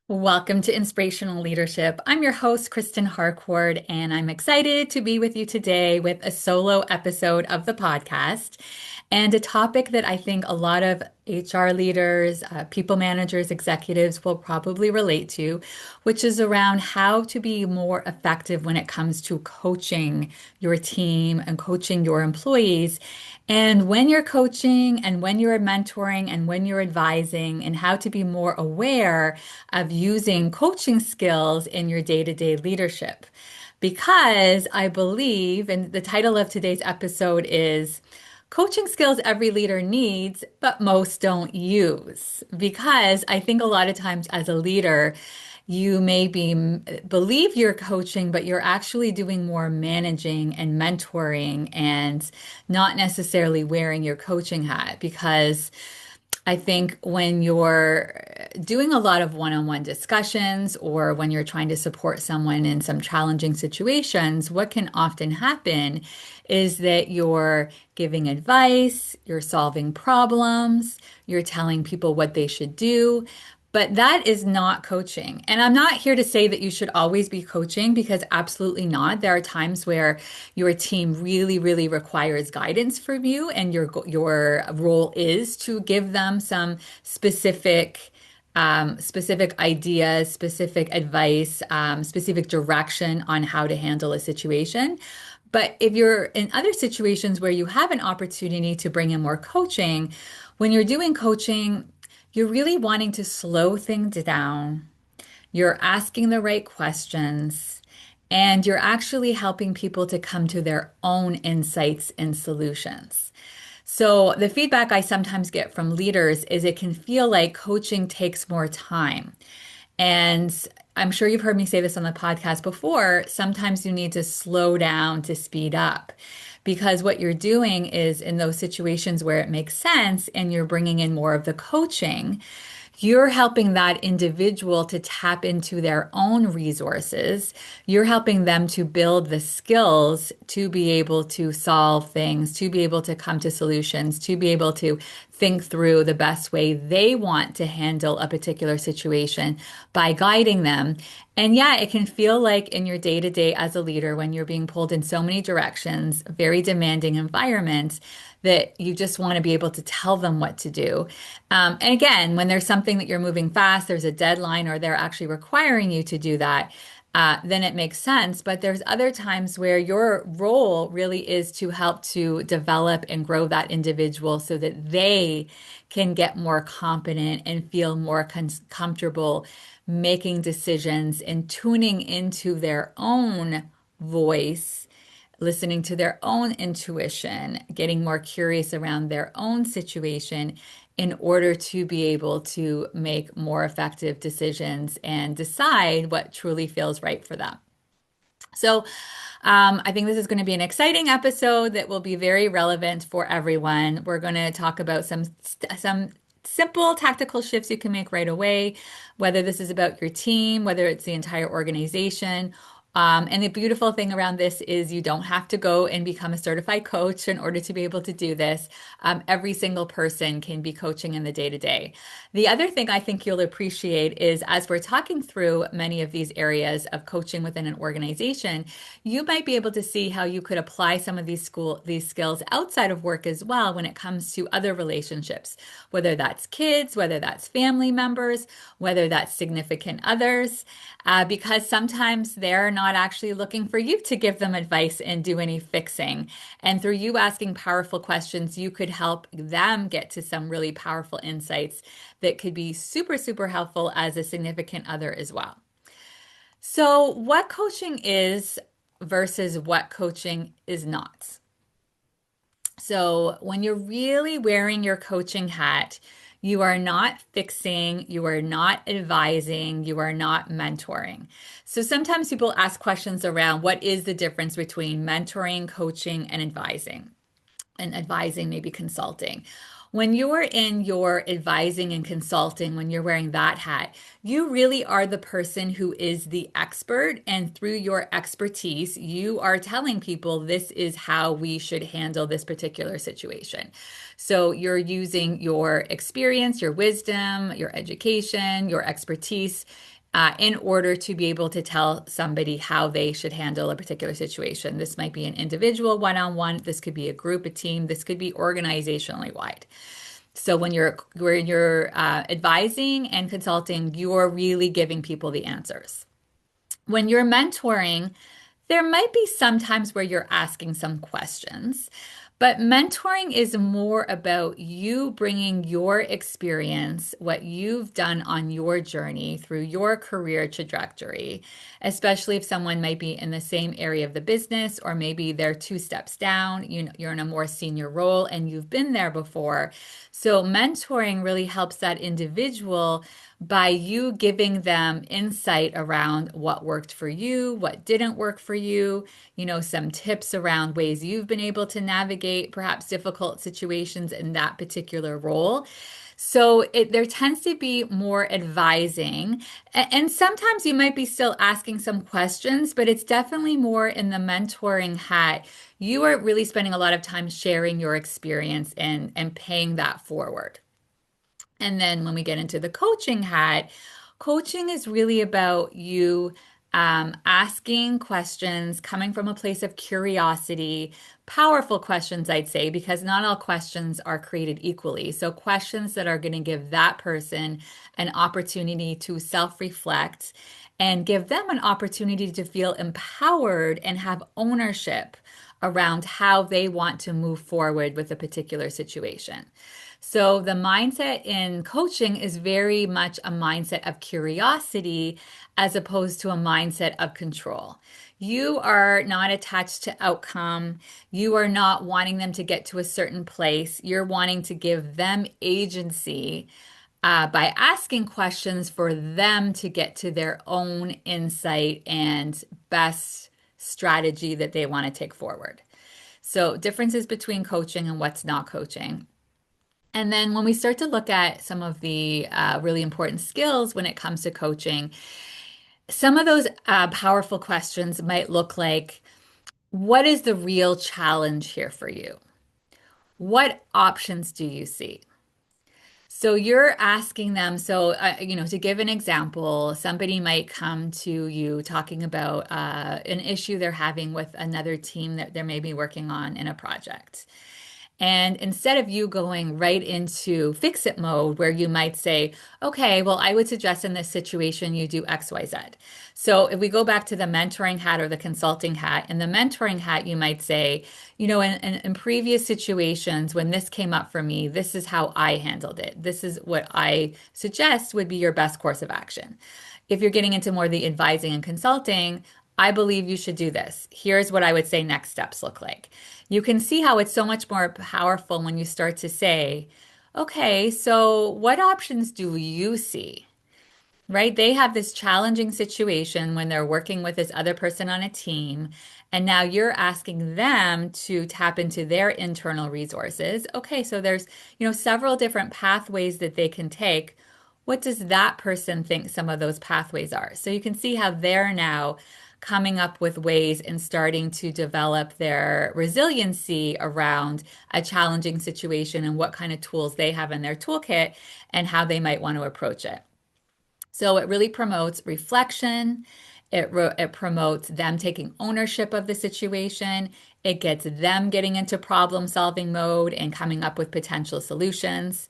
Welcome to Inspirational Leadership. I'm your host, Kristen Harcourt, and I'm excited to be with you today with a solo episode of the podcast and a topic that I think a lot of HR leaders, people managers, executives will probably relate to, which is around how to be more effective when it comes to coaching your team and coaching your employees. And when you're coaching and when you're mentoring and when you're advising, and how to be more aware of using coaching skills in your day-to-day leadership. Because I believe, and the title of today's episode is Coaching Skills Every Leader Needs, but Most Don't Use. Because I think a lot of times as a leader, you maybe believe you're coaching, but you're actually doing more managing and mentoring and not necessarily wearing your coaching hat. Because I think when you're doing a lot of one-on-one discussions or when you're trying to support someone in some challenging situations, what can often happen is that you're giving advice, you're solving problems, you're telling people what they should do. But that is not coaching. And I'm not here to say that you should always be coaching because absolutely not. There are times where your team really requires guidance from you, and your role is to give them some specific ideas, specific advice, specific direction on how to handle a situation. But if you're in other situations where you have an opportunity to bring in more coaching, when you're doing coaching, you're really wanting to slow things down. You're asking the right questions, and you're actually helping people to come to their own insights and solutions. So, the feedback I sometimes get from leaders is it can feel like coaching takes more time. And I'm sure you've heard me say this on the podcast before. Sometimes you need to slow down to speed up. Because what you're doing is in those situations where it makes sense and you're bringing in more of the coaching, you're helping that individual to tap into their own resources. You're helping them to build the skills to be able to solve things, to be able to come to solutions, to be able to think through the best way they want to handle a particular situation by guiding them. And yeah, it can feel like in your day to day as a leader, when you're being pulled in so many directions, very demanding environment, that you just want to be able to tell them what to do. And again, when there's something that you're moving fast, there's a deadline, or they're actually requiring you to do that, then it makes sense. But there's other times where your role really is to help to develop and grow that individual so that they can get more competent and feel more comfortable making decisions and tuning into their own voice, listening to their own intuition, getting more curious around their own situation in order to be able to make more effective decisions and decide what truly feels right for them. So, I think this is going to be an exciting episode that will be very relevant for everyone. We're going to talk about some simple tactical shifts you can make right away, whether this is about your team, whether it's the entire organization. And the beautiful thing around this is you don't have to go and become a certified coach in order to be able to do this. Every single person can be coaching in the day to day. The other thing I think you'll appreciate is as we're talking through many of these areas of coaching within an organization, you might be able to see how you could apply some of these skills outside of work as well when it comes to other relationships, whether that's kids, whether that's family members, whether that's significant others, because sometimes they're not actually looking for you to give them advice and do any fixing. And through you asking powerful questions, you could help them get to some really powerful insights that could be super helpful as a significant other as well. So, what coaching is versus what coaching is not. So, when you're really wearing your coaching hat, you are not fixing, you are not advising, you are not mentoring. So sometimes people ask questions around what is the difference between mentoring, coaching, and advising? And advising, maybe consulting. When you're in your advising and consulting, when you're wearing that hat, you really are the person who is the expert. And through your expertise, you are telling people this is how we should handle this particular situation. So you're using your experience, your wisdom, your education, your expertise in order to be able to tell somebody how they should handle a particular situation. This might be an individual one-on-one, this could be a group, a team, this could be organizationally wide. So when you're advising and consulting, you're really giving people the answers. When you're mentoring, there might be some times where you're asking some questions, but mentoring is more about you bringing your experience, what you've done on your journey through your career trajectory, especially if someone might be in the same area of the business, or maybe they're two steps down, you're in a more senior role and you've been there before. So mentoring really helps that individual by you giving them insight around what worked for you, what didn't work for you, some tips around ways you've been able to navigate perhaps difficult situations in that particular role. So there tends to be more advising, and sometimes you might be still asking some questions, but it's definitely more in the mentoring hat. You are really spending a lot of time sharing your experience and paying that forward. And then when we get into the coaching hat, coaching is really about you asking questions coming from a place of curiosity, powerful questions, I'd say, because not all questions are created equally. So, questions that are going to give that person an opportunity to self reflect and give them an opportunity to feel empowered and have ownership around how they want to move forward with a particular situation. So the mindset in coaching is very much a mindset of curiosity as opposed to a mindset of control. You are not attached to outcome. You are not wanting them to get to a certain place. You're wanting to give them agency by asking questions for them to get to their own insight and best strategy that they want to take forward. So differences between coaching and what's not coaching. And then when we start to look at some of the really important skills when it comes to coaching, some of those powerful questions might look like, what is the real challenge here for you? What options do you see? So you're asking them, to give an example, somebody might come to you talking about an issue they're having with another team that they're maybe working on in a project. And instead of you going right into fix it mode, where you might say, okay, well, I would suggest in this situation you do X, Y, Z. So if we go back to the mentoring hat or the consulting hat, in the mentoring hat, you might say, in previous situations, when this came up for me, this is how I handled it. This is what I suggest would be your best course of action. If you're getting into more the advising and consulting, I believe you should do this. Here's what I would say next steps look like. You can see how it's so much more powerful when you start to say, okay, so what options do you see? Right? They have this challenging situation when they're working with this other person on a team. And now you're asking them to tap into their internal resources. Okay, so there's, several different pathways that they can take. What does that person think some of those pathways are? So you can see how they're now coming up with ways and starting to develop their resiliency around a challenging situation and what kind of tools they have in their toolkit and how they might want to approach it. So it really promotes reflection. It promotes them taking ownership of the situation. It gets them getting into problem solving mode and coming up with potential solutions,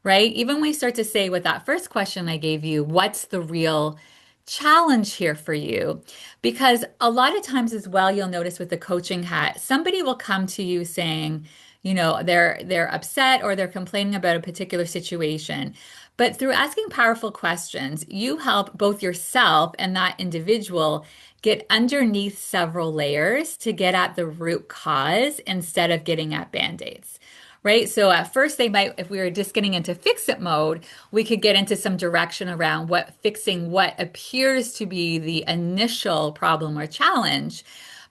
right? Even when we start to say with that first question I gave you, what's the real challenge here for you? Because a lot of times as well, you'll notice with the coaching hat, somebody will come to you saying, they're upset or they're complaining about a particular situation. But through asking powerful questions, you help both yourself and that individual get underneath several layers to get at the root cause instead of getting at band-aids. Right? So at first they might, if we were just getting into fix it mode, we could get into some direction around fixing what appears to be the initial problem or challenge.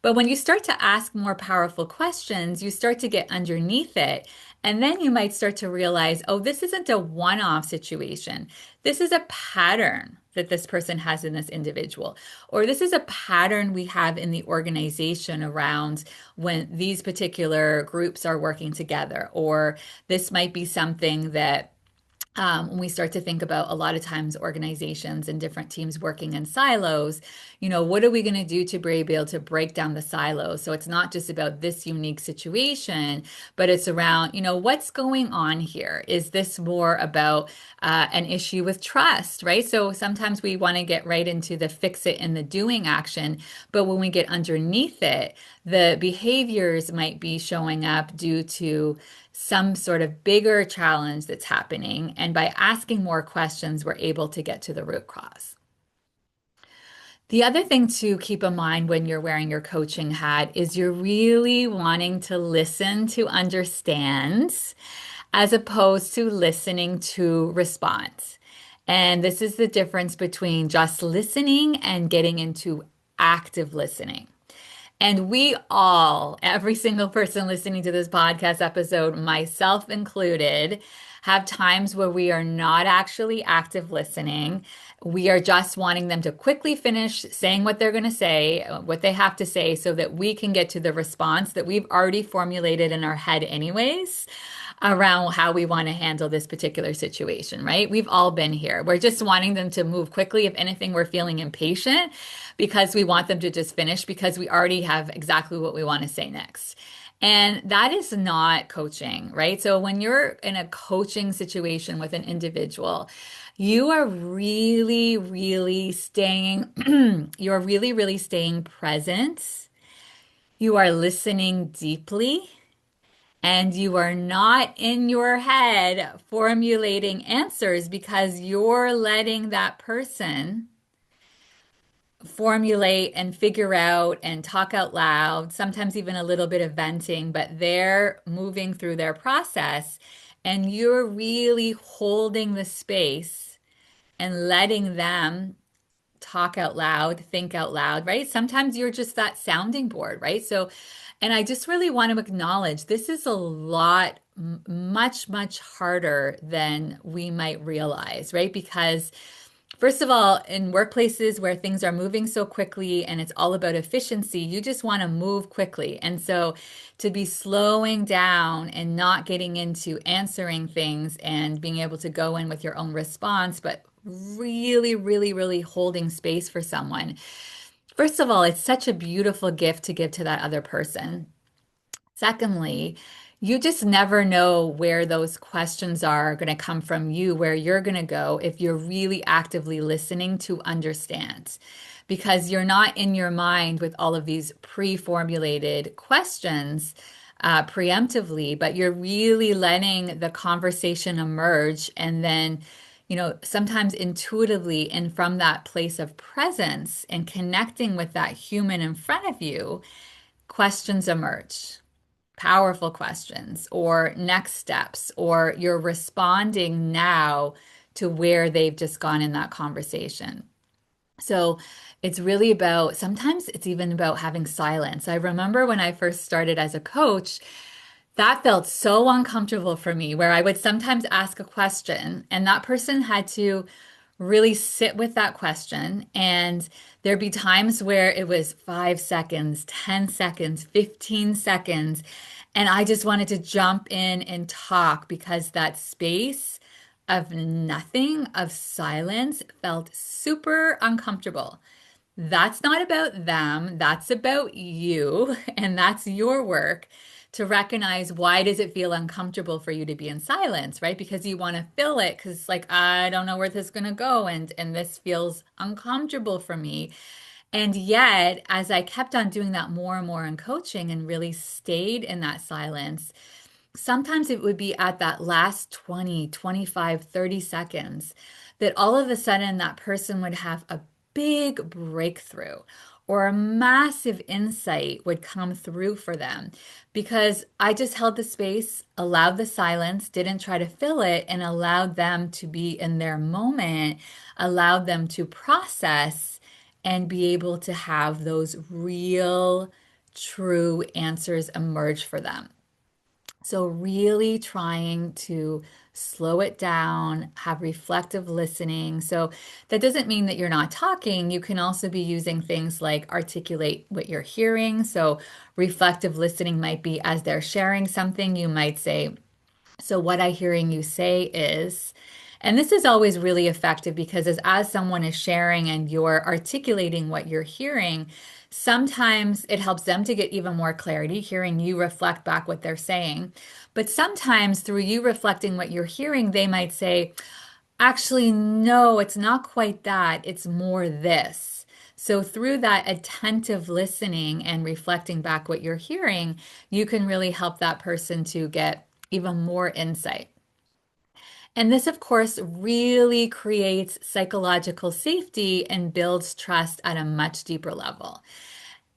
But when you start to ask more powerful questions, you start to get underneath it. And then you might start to realize, oh, this isn't a one-off situation. This is a pattern that this person has in this individual. Or this is a pattern we have in the organization around when these particular groups are working together. Or this might be something that When we start to think about a lot of times organizations and different teams working in silos, what are we going to do to be able to break down the silos? So it's not just about this unique situation, but it's around, what's going on here? Is this more about an issue with trust, right? So sometimes we want to get right into the fix it and the doing action, but when we get underneath it, the behaviors might be showing up due to some sort of bigger challenge that's happening. And by asking more questions, we're able to get to the root cause. The other thing to keep in mind when you're wearing your coaching hat is you're really wanting to listen to understand as opposed to listening to respond. And this is the difference between just listening and getting into active listening. And we all, every single person listening to this podcast episode, myself included, have times where we are not actually active listening. We are just wanting them to quickly finish saying what they're going to say, what they have to say, so that we can get to the response that we've already formulated in our head, anyways, around how we want to handle this particular situation, right? We've all been here. We're just wanting them to move quickly. If anything, we're feeling impatient because we want them to just finish because we already have exactly what we want to say next. And that is not coaching, right? So when you're in a coaching situation with an individual, you are really, really staying, you're really, really staying present. You are listening deeply. And you are not in your head formulating answers because you're letting that person formulate and figure out and talk out loud, sometimes even a little bit of venting, but they're moving through their process. And you're really holding the space and letting them talk out loud, think out loud, right? Sometimes you're just that sounding board, right? So, and I just really want to acknowledge this is a lot, much, much harder than we might realize, right? Because first of all, in workplaces where things are moving so quickly and it's all about efficiency, you just want to move quickly. And so to be slowing down and not getting into answering things and being able to go in with your own response, but really, really, really holding space for someone. First of all, it's such a beautiful gift to give to that other person. Secondly, you just never know where those questions are going to come from you, where you're going to go if you're really actively listening to understand. Because you're not in your mind with all of these pre-formulated questions preemptively, but you're really letting the conversation emerge and then sometimes intuitively and from that place of presence and connecting with that human in front of you, questions emerge, powerful questions or next steps, or you're responding now to where they've just gone in that conversation. So it's really about, sometimes it's even about having silence. I remember when I first started as a coach, that felt so uncomfortable for me, where I would sometimes ask a question and that person had to really sit with that question. And there'd be times where it was 5 seconds, 10 seconds, 15 seconds. And I just wanted to jump in and talk because that space of nothing, of silence, felt super uncomfortable. That's not about them. That's about you. And that's your work to recognize, why does it feel uncomfortable for you to be in silence, right? Because you want to fill it because it's like, I don't know where this is going to go. And this feels uncomfortable for me. And yet, as I kept on doing that more and more in coaching and really stayed in that silence, sometimes it would be at that last 20, 25, 30 seconds that all of a sudden that person would have a big breakthrough or a massive insight would come through for them because I just held the space, allowed the silence, didn't try to fill it, and allowed them to be in their moment, allowed them to process and be able to have those real, true answers emerge for them. So, really trying to slow it down, have reflective listening. So, that doesn't mean that you're not talking. You can also be using things like articulate what you're hearing. So, reflective listening might be as they're sharing something, you might say, so, what I'm hearing you say is, And this is always really effective because as someone is sharing and you're articulating what you're hearing, sometimes it helps them to get even more clarity, hearing you reflect back what they're saying. But sometimes through you reflecting what you're hearing, they might say, actually, no, it's not quite that. It's more this. So, through that attentive listening and reflecting back what you're hearing, you can really help that person to get even more insight. And this, of course, really creates psychological safety and builds trust at a much deeper level.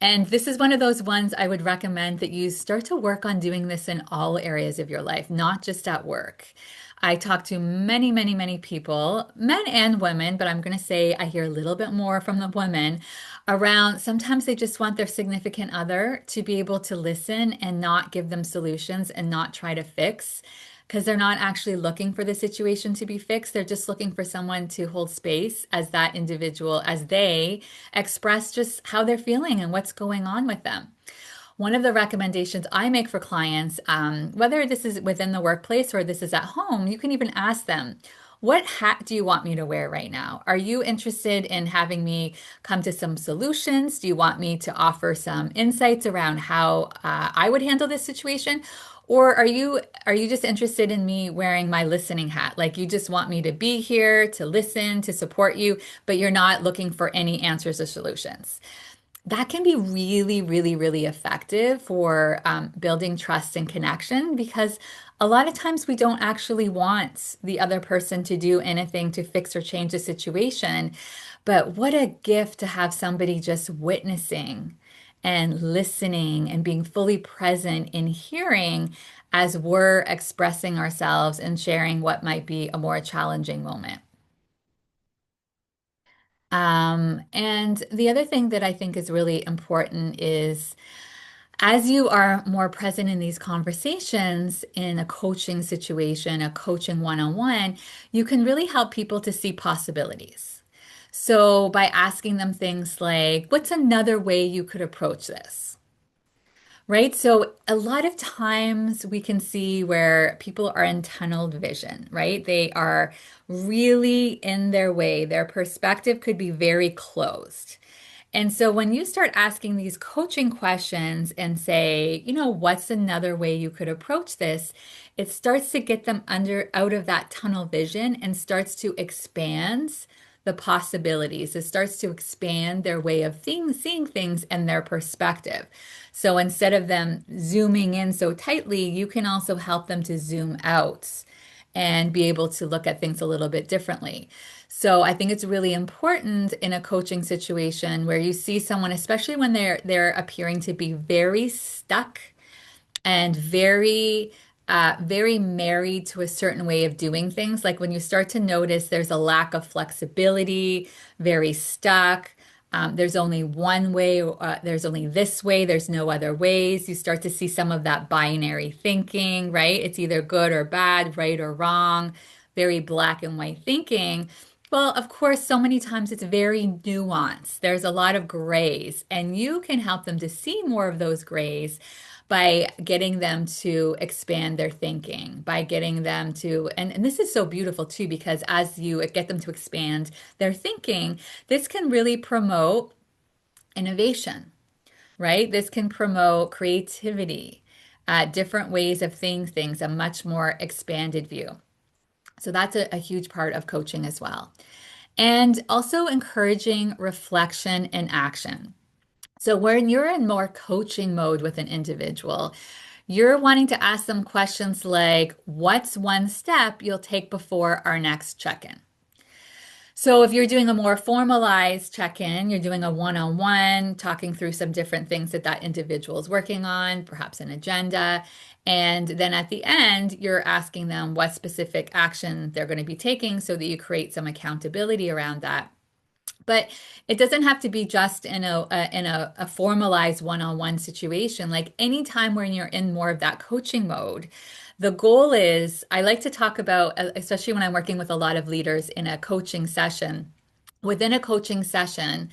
And this is one of those ones I would recommend that you start to work on doing this in all areas of your life, not just at work. I talk to many, many, many people, men and women, but I'm going to say I hear a little bit more from the women around sometimes they just want their significant other to be able to listen and not give them solutions and not try to fix because they're not actually looking for the situation to be fixed. They're just looking for someone to hold space as that individual, as they express just how they're feeling and what's going on with them. One of the recommendations I make for clients, whether this is within the workplace or this is at home, you can even ask them, what hat do you want me to wear right now? Are you interested in having me come to some solutions? Do you want me to offer some insights around how I would handle this situation? Or are you just interested in me wearing my listening hat? Like you just want me to be here to listen, to support you, but you're not looking for any answers or solutions. That can be really, really, really effective for building trust and connection because a lot of times we don't actually want the other person to do anything to fix or change the situation. But what a gift to have somebody just witnessing and listening and being fully present in hearing as we're expressing ourselves and sharing what might be a more challenging moment. And the other thing that I think is really important is as you are more present in these conversations in a coaching situation, a coaching one-on-one, you can really help people to see possibilities. So by asking them things like, what's another way you could approach this? Right? So a lot of times we can see where people are in tunnel vision, right? They are really in their way. Their perspective could be very closed. And so when you start asking these coaching questions and say, what's another way you could approach this? It starts to get them under out of that tunnel vision and starts to expand the possibilities. It starts to expand their way of seeing things and their perspective. So instead of them zooming in so tightly, you can also help them to zoom out and be able to look at things a little bit differently. So I think it's really important in a coaching situation where you see someone, especially when they're appearing to be very stuck and very married to a certain way of doing things. Like when you start to notice there's a lack of flexibility, very stuck. There's only one way, there's only this way, there's no other ways. You start to see some of that binary thinking, right? It's either good or bad, right or wrong, very black and white thinking. Well, of course, so many times it's very nuanced. There's a lot of grays, and you can help them to see more of those grays by getting them to expand their thinking, by getting them to, and this is so beautiful too, because as you get them to expand their thinking, this can really promote innovation, right? This can promote creativity, different ways of seeing things, a much more expanded view. So that's a huge part of coaching as well. And also encouraging reflection and action. So when you're in more coaching mode with an individual, you're wanting to ask them questions like, what's one step you'll take before our next check-in? So if you're doing a more formalized check-in, you're doing a one-on-one, talking through some different things that that individual is working on, perhaps an agenda. And then at the end, you're asking them what specific action they're going to be taking so that you create some accountability around that. But it doesn't have to be just in a formalized one-on-one situation. Like anytime when you're in more of that coaching mode, the goal is I like to talk about, especially when I'm working with a lot of leaders in a coaching session. Within a coaching session,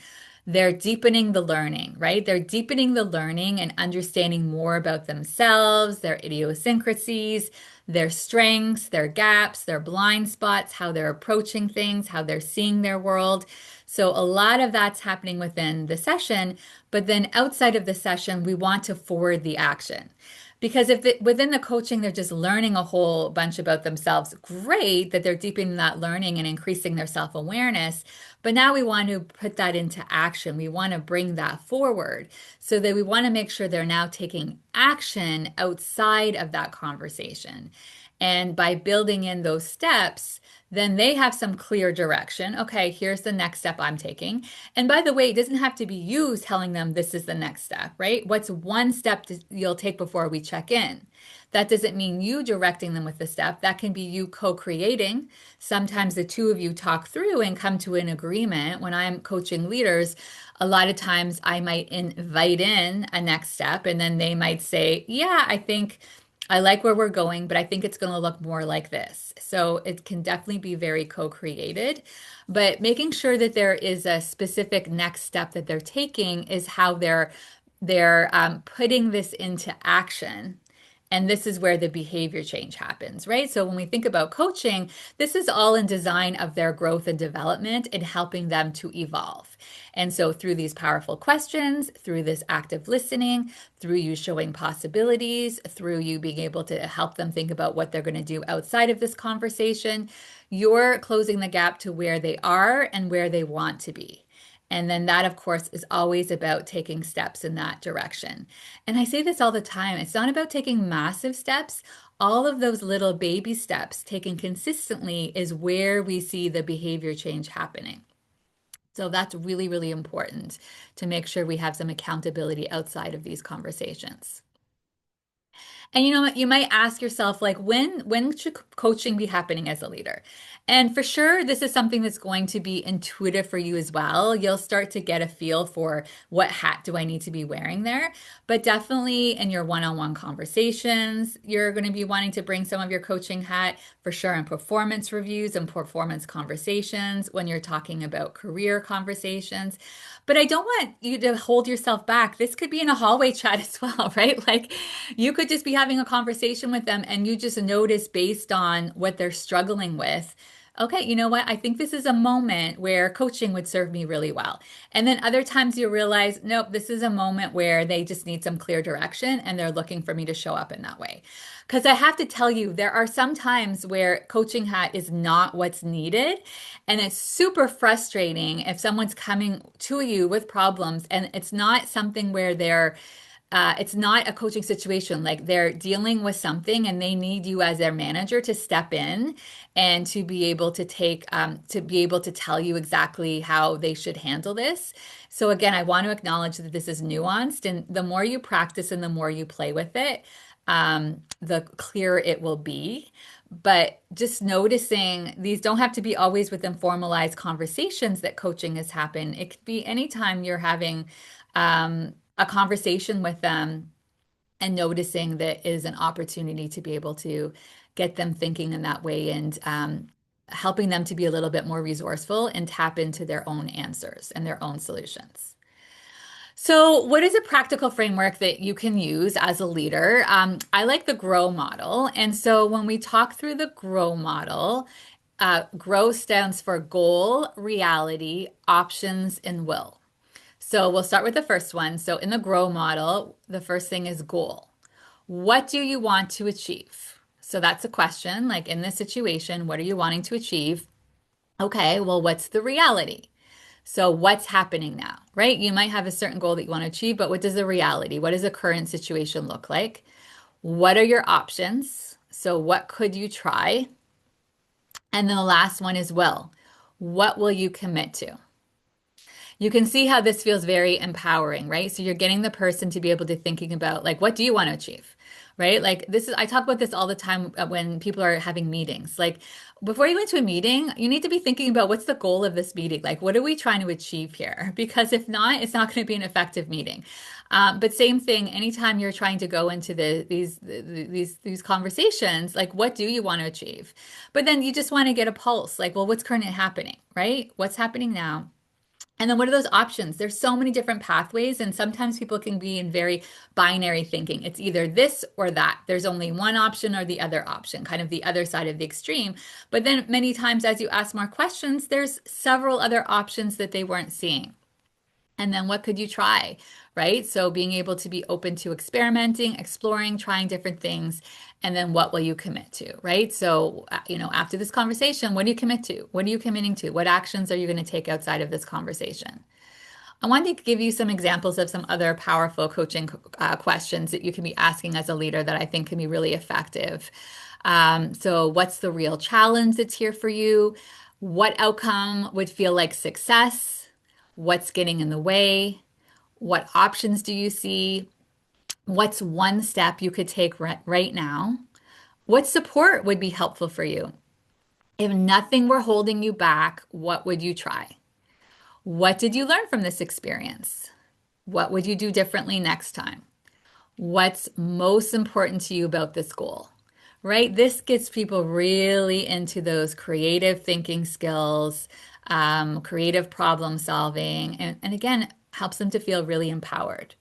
they're deepening the learning, right? They're deepening the learning and understanding more about themselves, their idiosyncrasies, their strengths, their gaps, their blind spots, how they're approaching things, how they're seeing their world. So a lot of that's happening within the session, but then outside of the session, we want to forward the action. Because if within the coaching they're just learning a whole bunch about themselves, great that they're deepening that learning and increasing their self-awareness. But now we want to put that into action. We want to bring that forward so that we want to make sure they're now taking action outside of that conversation. And by building in those steps, then they have some clear direction. Okay, here's the next step I'm taking. And by the way, it doesn't have to be you telling them this is the next step, right? What's one step you'll take before we check in? That doesn't mean you directing them with the step. That can be you co-creating. Sometimes the two of you talk through and come to an agreement. When I'm coaching leaders, a lot of times I might invite in a next step, and then they might say, yeah, I think I like where we're going, but I think it's going to look more like this. So it can definitely be very co-created, but making sure that there is a specific next step that they're taking is how they're putting this into action. And this is where the behavior change happens, right? So when we think about coaching, this is all in design of their growth and development and helping them to evolve. And so through these powerful questions, through this active listening, through you showing possibilities, through you being able to help them think about what they're going to do outside of this conversation, you're closing the gap to where they are and where they want to be. And then that, of course, is always about taking steps in that direction. And I say this all the time. It's not about taking massive steps. All of those little baby steps taken consistently is where we see the behavior change happening. So that's really, really important to make sure we have some accountability outside of these conversations. And you know what? You might ask yourself, like, when should coaching be happening as a leader? And for sure, this is something that's going to be intuitive for you as well. You'll start to get a feel for what hat do I need to be wearing there. But definitely in your one-on-one conversations, you're going to be wanting to bring some of your coaching hat for sure in performance reviews and performance conversations when you're talking about career conversations. But I don't want you to hold yourself back. This could be in a hallway chat as well, right? Like you could just be having a conversation with them and you just notice based on what they're struggling with. Okay, you know what? I think this is a moment where coaching would serve me really well. And then other times you realize, nope, this is a moment where they just need some clear direction and they're looking for me to show up in that way. Because I have to tell you, there are some times where coaching hat is not what's needed. And it's super frustrating if someone's coming to you with problems and it's not something where it's not a coaching situation. Like they're dealing with something and they need you as their manager to step in and to be able to to be able to tell you exactly how they should handle this. So again, I want to acknowledge that this is nuanced, and the more you practice and the more you play with it, the clearer it will be. But just noticing these don't have to be always within formalized conversations that coaching has happened. It could be anytime you're having a conversation with them and noticing that is an opportunity to be able to get them thinking in that way and helping them to be a little bit more resourceful and tap into their own answers and their own solutions. So, what is a practical framework that you can use as a leader? I like the GROW model. And so, when we talk through the GROW model, GROW stands for goal, reality, options, and will. So, we'll start with the first one. So, in the GROW model, the first thing is goal. What do you want to achieve? So, that's a question. Like in this situation, what are you wanting to achieve? Okay, well, what's the reality? So, what's happening now, right? You might have a certain goal that you want to achieve, but what does the reality, what does the current situation look like? What are your options? So, what could you try? And then the last one is will. What will you commit to? You can see how this feels very empowering, right? So you're getting the person to be able to thinking about like, what do you want to achieve? Right? Like this is, I talk about this all the time when people are having meetings. Like before you go into a meeting, you need to be thinking about what's the goal of this meeting? Like, what are we trying to achieve here? Because if not, it's not going to be an effective meeting. But same thing, anytime you're trying to go into these conversations, like what do you want to achieve? But then you just want to get a pulse, like, well, what's currently happening, right? What's happening now? And then what are those options? There's so many different pathways, and sometimes people can be in very binary thinking. It's either this or that. There's only one option or the other option, kind of the other side of the extreme. But then many times, as you ask more questions, there's several other options that they weren't seeing. And then what could you try, right? So being able to be open to experimenting, exploring, trying different things, and then what will you commit to, right? So, after this conversation, what do you commit to? What are you committing to? What actions are you going to take outside of this conversation? I wanted to give you some examples of some other powerful coaching questions that you can be asking as a leader that I think can be really effective. So, what's the real challenge that's here for you? What outcome would feel like success? What's getting in the way? What options do you see? What's one step you could take right now? What support would be helpful for you? If nothing were holding you back, what would you try? What did you learn from this experience? What would you do differently next time? What's most important to you about this goal? Right? This gets people really into those creative thinking skills, creative problem solving, and again, helps them to feel really empowered.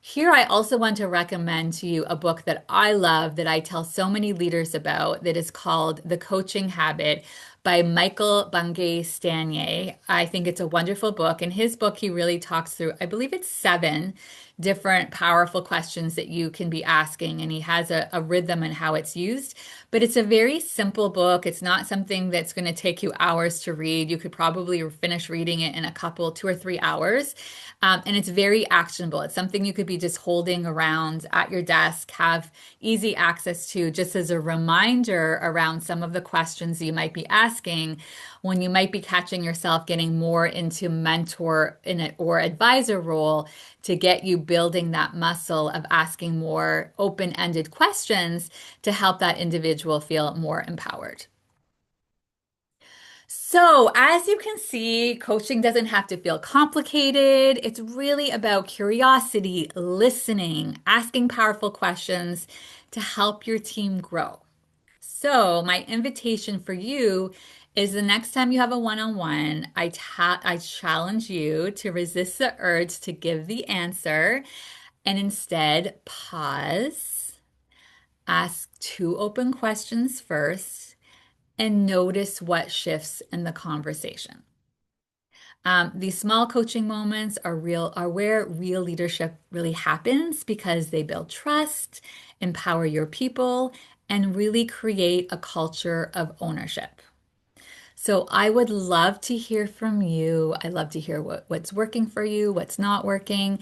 Here, I also want to recommend to you a book that I love that I tell so many leaders about that is called The Coaching Habit by Michael Bungay Stanier. I think it's a wonderful book. In his book, he really talks through, I believe it's 7 different powerful questions that you can be asking, and he has a rhythm and how it's used. But it's a very simple book. It's not something that's going to take you hours to read. You could probably finish reading it in a couple, 2 or 3 hours. And it's very actionable. It's something you could be just holding around at your desk, have easy access to, just as a reminder around some of the questions you might be asking when you might be catching yourself getting more into mentor in it or advisor role to get you building that muscle of asking more open-ended questions to help that individual feel more empowered. So, as you can see, coaching doesn't have to feel complicated. It's really about curiosity, listening, asking powerful questions to help your team grow. So, my invitation for you is the next time you have a one-on-one, I challenge you to resist the urge to give the answer and instead pause, ask 2 open questions first, and notice what shifts in the conversation. These small coaching moments are where real leadership really happens because they build trust, empower your people, and really create a culture of ownership. So I would love to hear from you. I love to hear what's working for you, what's not working.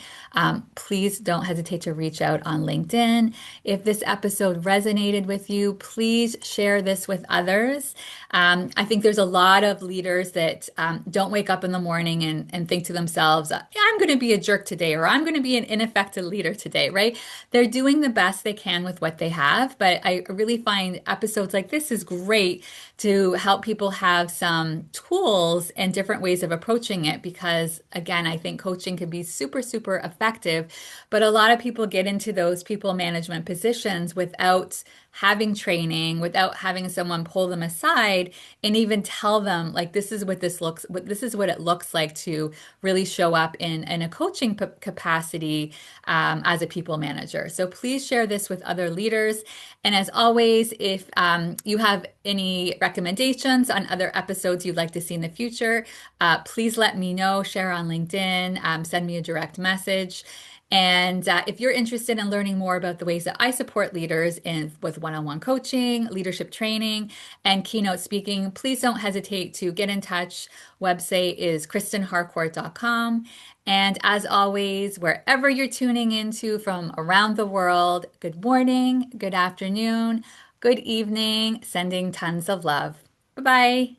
Please don't hesitate to reach out on LinkedIn. If this episode resonated with you, please share this with others. I think there's a lot of leaders that don't wake up in the morning and think to themselves, I'm going to be a jerk today, or I'm going to be an ineffective leader today, right? They're doing the best they can with what they have. But I really find episodes like this is great to help people have some tools and different ways of approaching it because, again, I think coaching can be super, super effective. But a lot of people get into those people management positions without having training, without having someone pull them aside and even tell them, like, this is what this is what it looks like to really show up in a coaching capacity as a people manager. So please share this with other leaders. And as always, if you have any recommendations on other episodes you'd like to see in the future, please let me know. Share on LinkedIn, send me a direct message. And if you're interested in learning more about the ways that I support leaders with one-on-one coaching, leadership training, and keynote speaking, please don't hesitate to get in touch. Website is kristenharcourt.com. And as always, wherever you're tuning into from around the world, good morning, good afternoon, good evening, sending tons of love. Bye-bye.